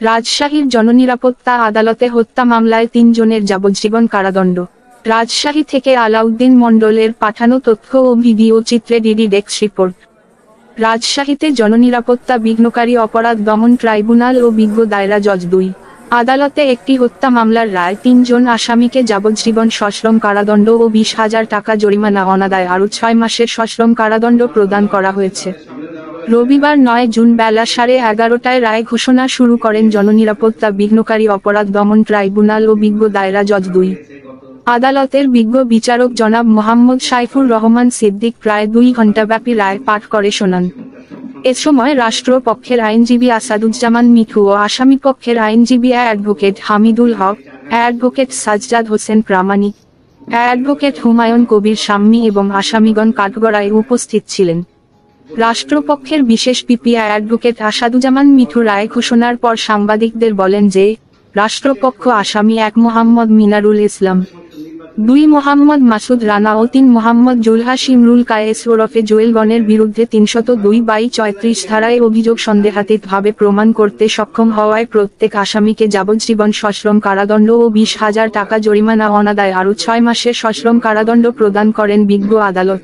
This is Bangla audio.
রাজশাহীর জননিরাপত্তা আদালতে হত্যা মামলায় ৩ জনের যাবজ্জীবন কারাদণ্ড। রাজশাহী থেকে আলাউদ্দিন মণ্ডলের পাঠানো তথ্য ও ভিডিও চিত্রে ডিডি ডেস্ক রিপোর্ট। রাজশাহীতে জননিরাপত্তা বিঘ্নকারী অপরাধ দমন ট্রাইব্যুনাল ও বিজ্ঞ দায়রা জজ ২ আদালতে একটি হত্যা মামলার রায় ৩ জন আসামিকে যাবজ্জীবন সশ্রম কারাদণ্ড ও ২০,০০০ টাকা জরিমানা অনাদায় আরও ৬ মাসের সশ্রম কারাদণ্ড প্রদান করা হয়েছে। রবিবার ৯ জুন বেলা 11:30টায় রায় ঘোষণা শুরু করেন জননিরাপত্তা বিঘ্নকারী অপরাধ দমন ট্রাইব্যুনাল ও বিজ্ঞ দায়রা জজ ২। আদালতের বিজ্ঞ বিচারক জনাব মোহাম্মদ সাইফুর রহমান সিদ্দিক প্রায় ২ ঘণ্টাব্যাপী রায় পাঠ করে শোনান। এ সময় রাষ্ট্রপক্ষের আইনজীবী আসাদুজ্জামান মিঠু ও আসামিপক্ষের আইনজীবী অ্যাডভোকেট হামিদুল হক, অ্যাডভোকেট সাজ্জাদ হোসেন প্রামাণিক, অ্যাডভোকেট হুমায়ুন কবির শাম্মী এবং আসামিগণ কাঠগড়ায় উপস্থিত ছিলেন। রাষ্ট্রপক্ষের বিশেষ পিপি অ্যাডভোকেট আসাদুজ্জামান মিঠু রায় ঘোষণার পর সাংবাদিকদের বলেন যে, রাষ্ট্রপক্ষ আসামি ১ মোহাম্মদ মিনারুল ইসলাম, ২ মোহাম্মদ মাসুদ রানা ও ৩ মোহাম্মদ জুলহা শিমরুল কায়েস ওরফে জুয়েলগণের বিরুদ্ধে ৩০২/৩৬ ধারায় অভিযোগ সন্দেহাতীতভাবে প্রমাণ করতে সক্ষম হওয়ায় প্রত্যেক আসামিকে যাবজ্জীবন সশ্রম কারাদণ্ড ও ২০,০০০ টাকা জরিমানা অনাদায় আরও ৬ মাসের সশ্রম কারাদণ্ড প্রদান করেন বিজ্ঞ আদালত।